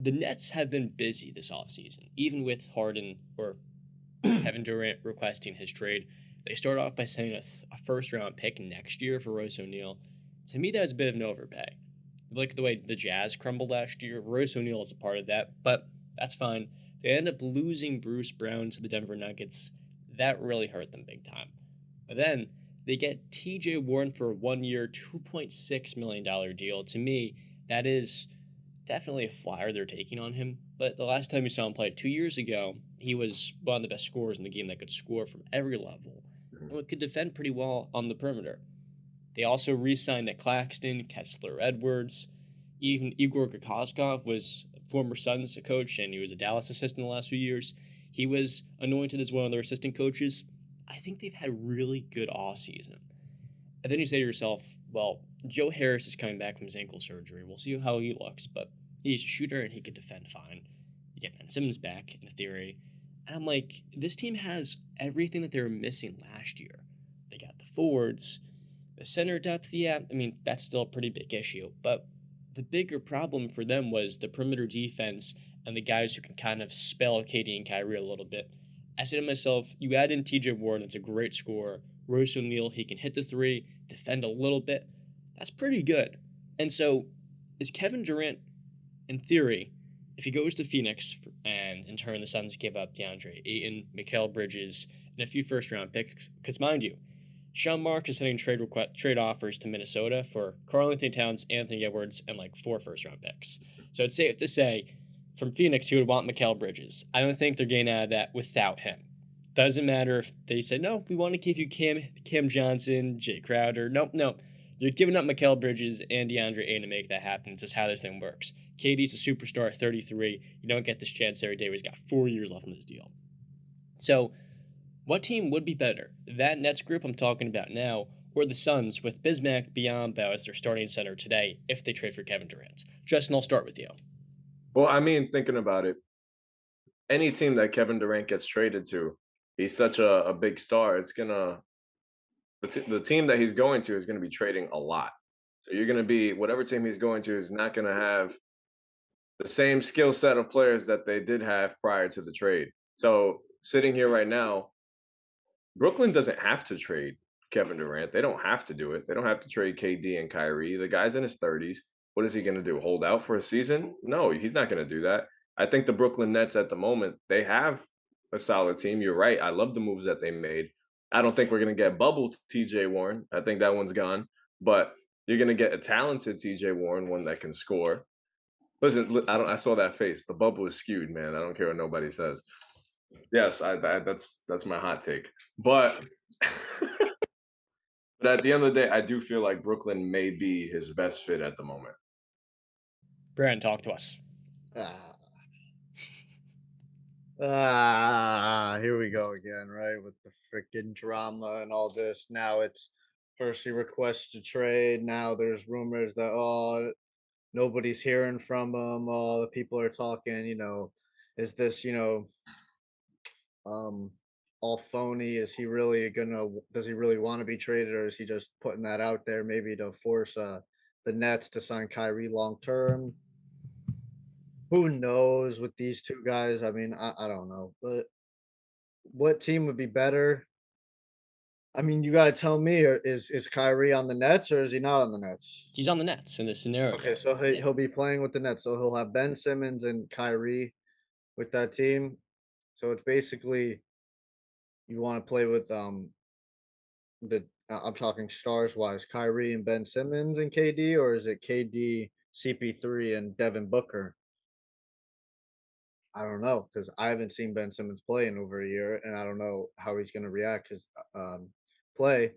The Nets have been busy this offseason, even with Harden or Kevin Durant requesting his trade. They start off by sending a first round pick next year for Royce O'Neal. To me, that was a bit of an overpay. Look at the way the Jazz crumbled last year. Royce O'Neal is a part of that, but that's fine. They end up losing Bruce Brown to the Denver Nuggets. That really hurt them big time. But then they get TJ Warren for a 1 year, $2.6 million deal. To me, that is definitely a flyer they're taking on him. But the last time we saw him play 2 years ago, he was one of the best scorers in the game that could score from every level and could defend pretty well on the perimeter. They also re-signed Nick Claxton, Kessler Edwards, even Igor Kokoskov was a former Suns coach and he was a Dallas assistant the last few years. He was anointed as one of their assistant coaches. I think they've had a really good off season. And then you say to yourself, well, Joe Harris is coming back from his ankle surgery. We'll see how he looks, but he's a shooter and he can defend fine. You get Ben Simmons back in theory. And I'm like, this team has everything that they were missing last year. They got the forwards, the center depth, yeah, I mean, that's still a pretty big issue. But the bigger problem for them was the perimeter defense and the guys who can kind of spell KD and Kyrie a little bit. I said to myself, you add in TJ Warren, it's a great scorer. Royce O'Neal, he can hit the three, defend a little bit. That's pretty good. And so, is Kevin Durant, in theory, if he goes to Phoenix and in turn the Suns give up DeAndre Ayton, Mikal Bridges, and a few first round picks, because mind you, Sean Mark is sending trade offers to Minnesota for Karl-Anthony Towns, Anthony Edwards, and like 4 first round picks. So it's safe to say from Phoenix he would want Mikal Bridges. I don't think they're getting out of that without him. Doesn't matter if they say no, we want to give you Cam Johnson, Jay Crowder. Nope, nope. You're giving up Mikal Bridges and DeAndre Ayton to make that happen. It's just how this thing works. KD's a superstar at 33. You don't get this chance every day. He's got 4 years left on this deal. So what team would be better? That Nets group I'm talking about now, or the Suns with Bismack Biyombo as their starting center today if they trade for Kevin Durant? Justin, I'll start with you. Well, I mean, thinking about it, any team that Kevin Durant gets traded to, he's such a big star. It's gonna the team that he's going to is gonna be trading a lot. So you're gonna be whatever team he's going to is not gonna have the same skill set of players that they did have prior to the trade. So sitting here right now, Brooklyn doesn't have to trade Kevin Durant. They don't have to do it. They don't have to trade KD and Kyrie. The guy's in his 30s. What is he going to do? Hold out for a season? No, he's not going to do that. I think the Brooklyn Nets at the moment, they have a solid team. You're right. I love the moves that they made. I don't think we're going to get bubble TJ Warren. I think that one's gone. But you're going to get a talented TJ Warren, one that can score. Listen, I saw that face. The bubble is skewed, man. I don't care what nobody says. Yes, that's my hot take. But but at the end of the day, I do feel like Brooklyn may be his best fit at the moment. Brandon, talk to us. Ah, here we go again, right? With the freaking drama and all this. Now it's first he requests to trade. Now there's rumors that nobody's hearing from him. All the people are talking. Is this um all phony? Is he really gonna? Does he really want to be traded, or is he just putting that out there maybe to force the Nets to sign Kyrie long term? Who knows with these two guys? I mean, I don't know, but what team would be better? I mean, you gotta tell me, is Kyrie on the Nets or is he not on the Nets? He's on the Nets in this Okay, scenario. so he Yeah. he'll be playing with the Nets, so he'll have Ben Simmons and Kyrie with that team. So it's basically you want to play with I'm talking stars wise, Kyrie and Ben Simmons and KD, or is it KD, CP3, and Devin Booker? I don't know because I haven't seen Ben Simmons play in over a year, and I don't know how he's going to react. Because play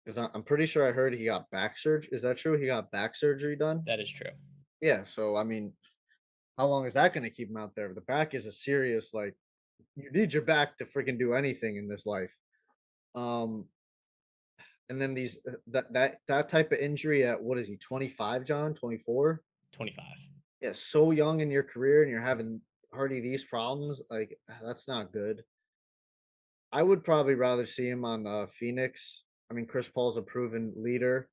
because I'm pretty sure I heard he got back surgery. Is that true? He got back surgery done. That is true. Yeah. So I mean, how long is that going to keep him out there? The back is a serious like you need your back to freaking do anything in this life. Um, and then that type of injury at what is he 25? John 24. 25. Yeah, so young in your career and you're having already these problems. Like that's not good. I would probably rather see him on, Phoenix. I mean, Chris Paul's a proven leader.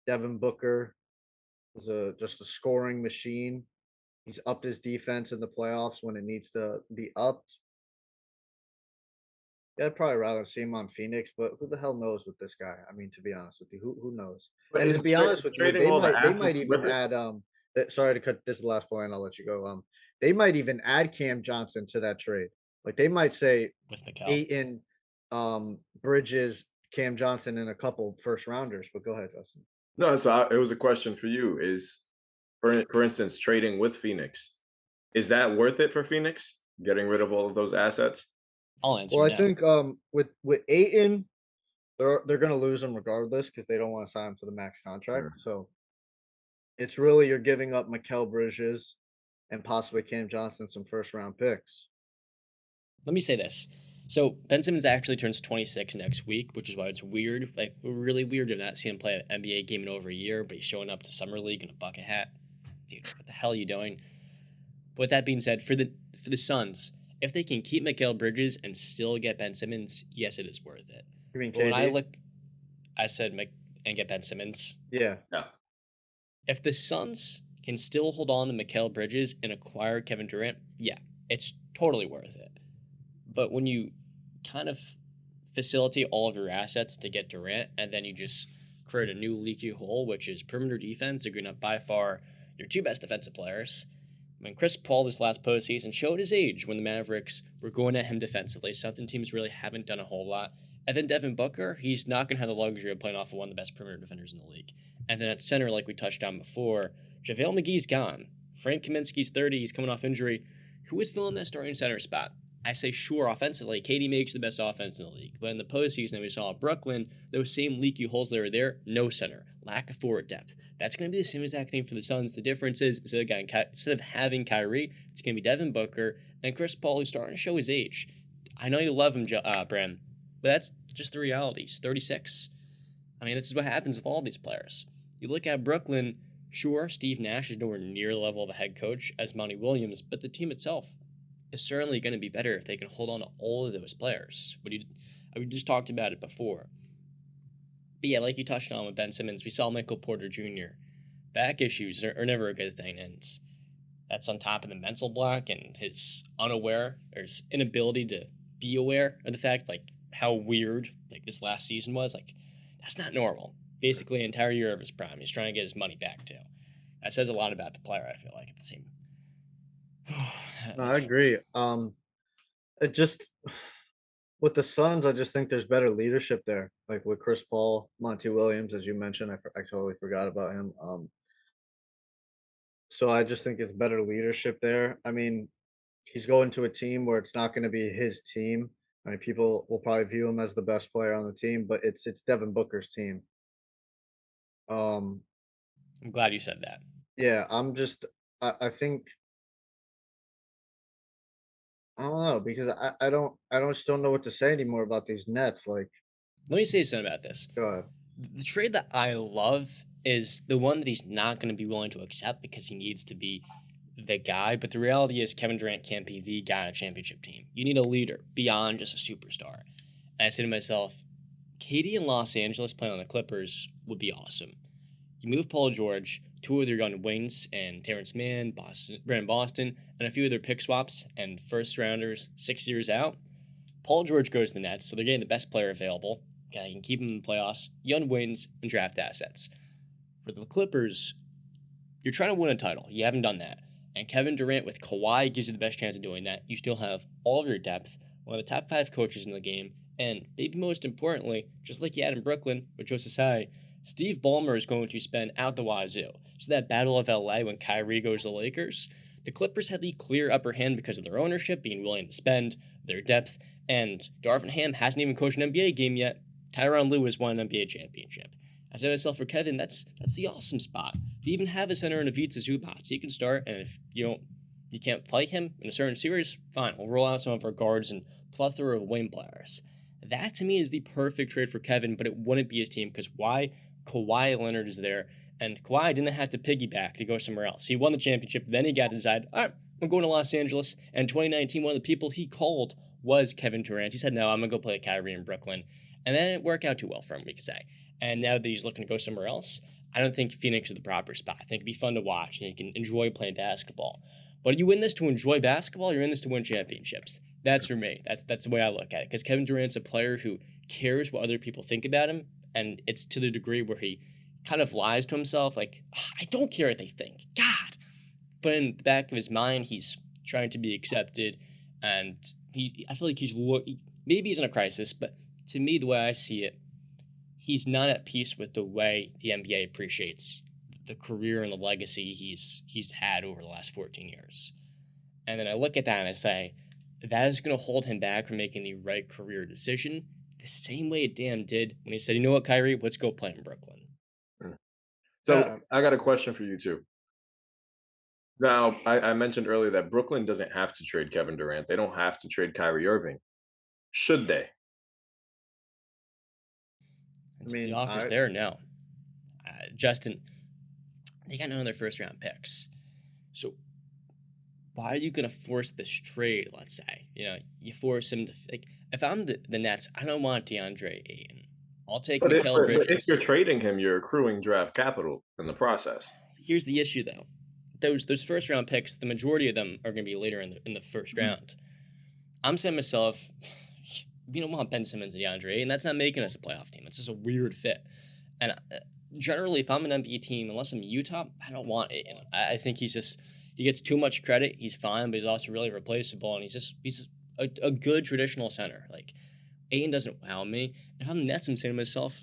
Devin Booker is a just a scoring machine. He's upped his defense in the playoffs when it needs to be upped. Yeah, I'd probably rather see him on Phoenix, but who the hell knows with this guy? I mean, to be honest with you, who knows? But And to is be honest with you, trading all the they might assets even with it? add sorry to cut this is the last point, I'll let you go. They might even add Cam Johnson to that trade. Like they might say with Mikel. Aiton, Bridges, Cam Johnson, and a couple first rounders. But go ahead, Justin. No, so it was a question for you. Is for instance, trading with Phoenix, is that worth it for Phoenix? Getting rid of all of those assets? I'll answer Well, I no. think with Aiton, they're gonna lose him regardless because they don't want to sign him to the max contract. Sure. So it's really you're giving up Mikel Bridges and possibly Cam Johnson some first round picks. Let me say this. So Ben Simmons actually turns 26 next week, which is why it's weird, like really weird to not see him play an NBA game in over a year, but he's showing up to summer league in a bucket hat. Dude, what the hell are you doing? But with that being said, for the Suns, if they can keep Mikal Bridges and still get Ben Simmons, yes, it is worth it. You mean But when I KD? look, I said and get Ben Simmons. Yeah. Yeah. If the Suns can still hold on to Mikal Bridges and acquire Kevin Durant, yeah, it's totally worth it. But when you kind of facilitate all of your assets to get Durant, and then you just create a new leaky hole, which is perimeter defense, you're going to by far your two best defensive players. I mean, Chris Paul this last postseason showed his age when the Mavericks were going at him defensively, something teams really haven't done a whole lot. And then Devin Booker, he's not going to have the luxury of playing off of one of the best perimeter defenders in the league. And then at center, like we touched on before, JaVale McGee's gone. Frank Kaminsky's 30, he's coming off injury. Who is filling that starting center spot? I say sure offensively, KD makes the best offense in the league. But in the postseason we saw at Brooklyn, those same leaky holes that were there, no center, lack of forward depth. That's going to be the same exact thing for the Suns. The difference is instead of having Kyrie, it's going to be Devin Booker and Chris Paul, who's starting to show his age. I know you love him, Bram, but that's just the reality. He's 36. I mean, this is what happens with all these players. You look at Brooklyn, sure, Steve Nash is nowhere near the level of a head coach as Monty Williams, but the team itself is certainly going to be better if they can hold on to all of those players. We just talked about it before. But yeah, like you touched on with Ben Simmons, we saw Michael Porter Jr. Back issues are never a good thing, and that's on top of the mental block and his his inability to be aware of the fact, like, how weird, like, this last season was. Like, that's not normal. Basically, an entire year of his prime. He's trying to get his money back, too. That says a lot about the player, I feel like, at the same. No, I agree. It just with the Suns, I just think there's better leadership there. Like with Chris Paul, Monty Williams, as you mentioned, I totally forgot about him. So I just think it's better leadership there. I mean, he's going to a team where it's not going to be his team. I mean, people will probably view him as the best player on the team, but it's Devin Booker's team. Um, I'm glad you said that. yeah, I think I don't know because I don't just don't know what to say anymore about these Nets. Like, Let me say something about this. go ahead. The trade that I love is the one that he's not going to be willing to accept because he needs to be the guy. But the reality is, Kevin Durant can't be the guy on a championship team. You need a leader beyond just a superstar. And I say to myself, KD in Los Angeles playing on the Clippers would be awesome. You move Paul George, two of their young wings, and Terrence Mann, Brandon Boston, and a few of their pick swaps and first rounders 6 years out. Paul George goes to the Nets, so they're getting the best player available. Okay, you can keep him in the playoffs, young wins, and draft assets. For the Clippers, you're trying to win a title. You haven't done that. And Kevin Durant with Kawhi gives you the best chance of doing that. You still have all of your depth, one of the top 5 coaches in the game, and maybe most importantly, just like you had in Brooklyn with Joe Tsai, Steve Ballmer is going to spend out the wazoo. So that battle of LA when Kyrie goes to the Lakers, the Clippers had the clear upper hand because of their ownership being willing to spend, their depth, and Darvin Ham hasn't even coached an NBA game yet. Tyronn Lue won an NBA championship. I said to myself, for Kevin, that's the awesome spot. You even have a center in Ivica Zubac. So he can start, and if you can't play him in a certain series, fine. We'll roll out some of our guards and plethora of wing players. That to me is the perfect trade for Kevin, but it wouldn't be his team because why? Kawhi Leonard is there, and Kawhi didn't have to piggyback to go somewhere else. He won the championship, then he got to decide, all right, I'm going to Los Angeles. And 2019, one of the people he called was Kevin Durant. He said, no, I'm going to go play Kyrie in Brooklyn. And then it didn't work out too well for him, we could say. And now that he's looking to go somewhere else, I don't think Phoenix is the proper spot. I think it'd be fun to watch and you can enjoy playing basketball. But you win this to enjoy basketball, you're in this to win championships. That's for me. That's the way I look at it. Because Kevin Durant's a player who cares what other people think about him, and it's to the degree where he kind of lies to himself, like, "Ah, I don't care what they think. God. But in the back of his mind, he's trying to be accepted, and I feel like maybe he's in a crisis, but to me, the way I see it, he's not at peace with the way the NBA appreciates the career and the legacy he's had over the last 14 years. And then I look at that and I say, that is going to hold him back from making the right career decision, the same way Dan did when he said, you know what, Kyrie, let's go play in Brooklyn. Mm. Yeah, So I got a question for you too. Now, I mentioned earlier that Brooklyn doesn't have to trade Kevin Durant. They don't have to trade Kyrie Irving. Should they? I And so the mean, offer's there now. Justin, they got none of their first round picks. So why are you going to force this trade, let's say? You force him to, like, if I'm the Nets, I don't want DeAndre Ayton. I'll take But, it, Mikal but if you're Bridges. trading him, you're accruing draft capital in the process. Here's the issue, though. Those first round picks, the majority of them are going to be later in the first round. I'm saying to myself, we don't want Ben Simmons and DeAndre, and that's not making us a playoff team. It's just a weird fit. And generally, if I'm an NBA team, unless I'm Utah, I don't want it. I think he gets too much credit. He's fine, but he's also really replaceable, and he's a good traditional center. Like, Aiden doesn't wow me. If I'm the Nets, I'm saying to myself,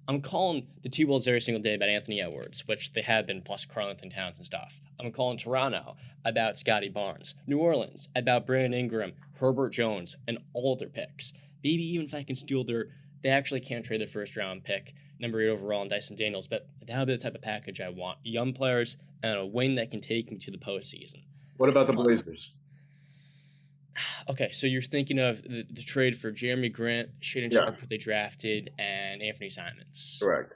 I'm calling the T-Wolves every single day about Anthony Edwards, which they have been, plus Karl-Anthony Towns and stuff. I'm calling Toronto about Scotty Barnes. New Orleans about Brandon Ingram, Herbert Jones, and all their picks. Maybe even if I can steal they actually can't trade their first round pick, number 8 overall, and Dyson Daniels, but that would be the type of package I want. Young players and a wing that can take me to the postseason. What about the Come on. Blazers? Okay, so you're thinking of the trade for Jeremy Grant, Shaden Yeah, Sharp, who they drafted, and Anthony Simons. correct.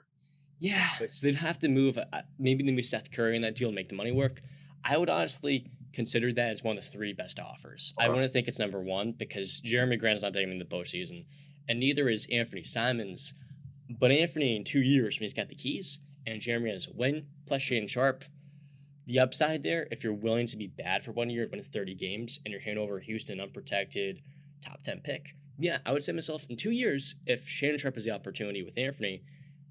Yeah, so they'd have to move. Maybe they move Seth Curry in that deal and make the money work. I would honestly consider that as one of the 3 best offers. I Okay. wouldn't think it's number 1 because Jeremy Grant is not taking him to the postseason, and neither is Anthony Simons. But Anthony, in 2 years, when he's got the keys, and Jeremy has a win, plus Shaden Sharp, the upside there, if you're willing to be bad for 1 year, win 30 games, and you're handing over Houston unprotected top 10 pick, yeah, I would say to myself, in 2 years, if Shannon Sharp has the opportunity with Anthony,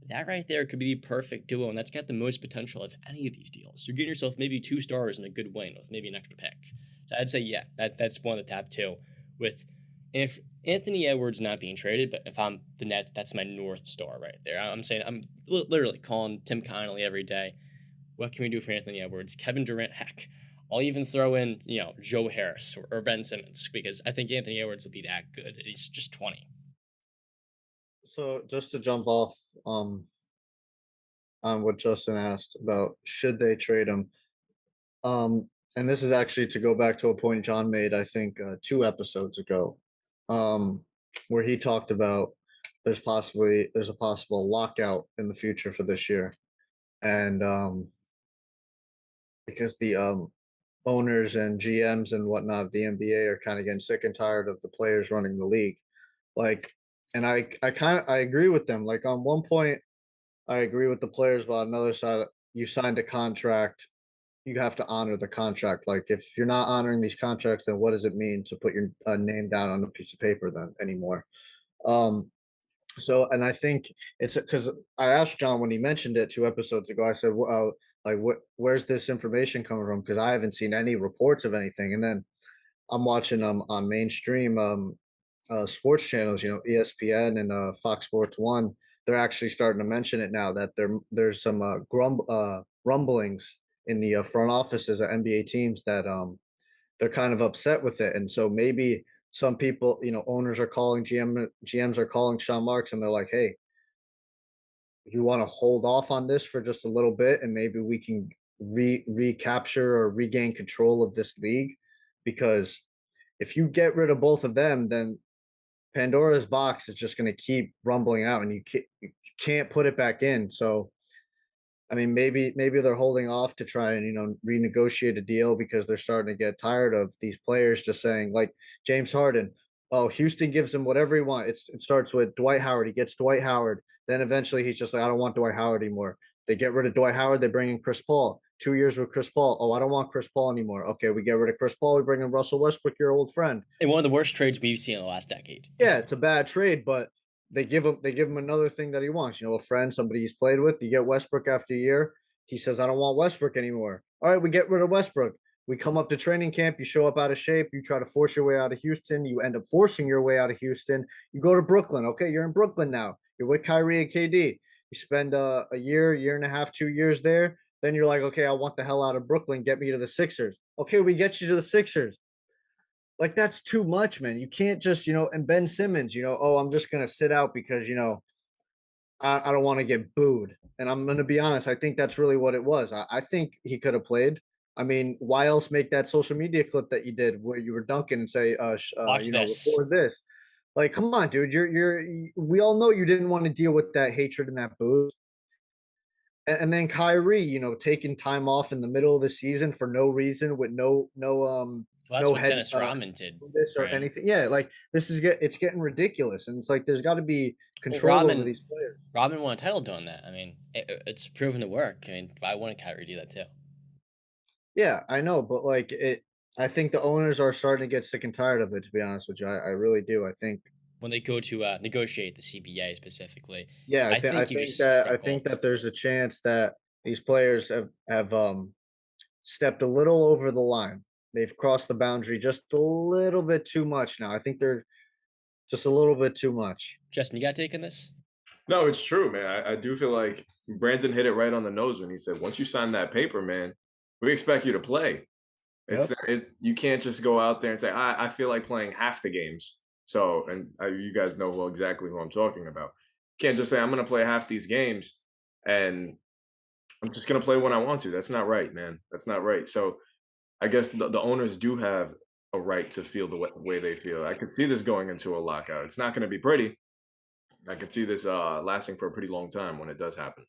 that right there could be the perfect duo, and that's got the most potential of any of these deals. You're getting yourself maybe 2 stars and a good win with maybe an extra pick. So I'd say, yeah, that's one of the top 2. With if Anthony Edwards not being traded, but if I'm the Nets, that's my North Star right there. I'm saying I'm literally calling Tim Connolly every day. What can we do for Anthony Edwards? Kevin Durant, heck. I'll even throw in, Joe Harris or Ben Simmons because I think Anthony Edwards will be that good. He's just 20. so just to jump off on what Justin asked about should they trade him. Um, and this is actually to go back to a point John made, I think, 2 episodes ago, um, where he talked about there's a possible lockout in the future for this year, and because the owners and GMs and whatnot of the NBA are kind of getting sick and tired of the players running the league, like, and I agree with them. Like on one point, I agree with the players, but on another side, you signed a contract, you have to honor the contract. Like if you're not honoring these contracts, then what does it mean to put your name down on a piece of paper then anymore? Um, so, and I think it's because I asked John when he mentioned it 2 episodes ago. I said, well, like, where's this information coming from? Because I haven't seen any reports of anything. And then I'm watching on mainstream sports channels, ESPN and Fox Sports One. They're actually starting to mention it now that there's some rumblings in the front offices of NBA teams that they're kind of upset with it, and so maybe some people, owners are calling GMs are calling Sean Marks, and they're like, "Hey, you want to hold off on this for just a little bit, and maybe we can recapture or regain control of this league, because if you get rid of both of them, then Pandora's box is just going to keep rumbling out, and you can't put it back in." So I mean, maybe they're holding off to try and renegotiate a deal because they're starting to get tired of these players just saying, like James Harden. Oh, Houston gives him whatever he wants. It starts with Dwight Howard. He gets Dwight Howard. Then eventually he's just like, I don't want Dwight Howard anymore. They get rid of Dwight Howard, they bring in Chris Paul. 2 years with Chris Paul. Oh, I don't want Chris Paul anymore. Okay, we get rid of Chris Paul, we bring in Russell Westbrook, your old friend. And one of the worst trades we've seen in the last decade. Yeah, it's a bad trade, but they give him another thing that he wants. A friend, somebody he's played with. You get Westbrook after a year. He says, I don't want Westbrook anymore. All right, we get rid of Westbrook. We come up to training camp, you show up out of shape, you try to force your way out of Houston, you end up forcing your way out of Houston. You go to Brooklyn. Okay, you're in Brooklyn now. You're with Kyrie and KD. You spend a year and a half, 2 years there. Then you're like, okay, I want the hell out of Brooklyn. Get me to the Sixers. Okay, we get you to the Sixers. Like, that's too much, man. You can't just, and Ben Simmons, oh, I'm just gonna sit out because, I don't want to get booed. And I'm gonna be honest, I think that's really what it was. I think he could have played. I mean, why else make that social media clip that you did where you were dunking and say, Watch this. record this? Like, come on, dude. We all know you didn't want to deal with that hatred and that booze. And then Kyrie, taking time off in the middle of the season for no reason with Well, that's no what head Dennis Rodman did, this or right? anything. Yeah, like it's getting ridiculous, and it's like there's got to be Well, control over these players. Rodman won a title doing that. I mean, it's proven to work. I mean, why wouldn't Kyrie do that too? Yeah, I know, but like I think the owners are starting to get sick and tired of it. To be honest with you, I really do. I think, When they go to negotiate the CBA specifically, yeah, I I think you think just that struck gold. there's a chance that these players have stepped a little over the line. They've crossed the boundary just a little bit too much now. I think they're just a little bit too much. Justin, you got a take on this? No, it's true, man. I do feel like Brandon hit it right on the nose when he said, "Once you sign that paper, man, we expect you to play." Yep. You can't just go out there and say, I feel like playing half the games." So, and you guys know well exactly who I'm talking about. You can't just say, I'm going to play half these games and I'm just going to play when I want to. That's not right, man. That's not right. So, I guess the owners do have a right to feel the way they feel. I could see this going into a lockout. It's not going to be pretty. I could see this lasting for a pretty long time when it does happen.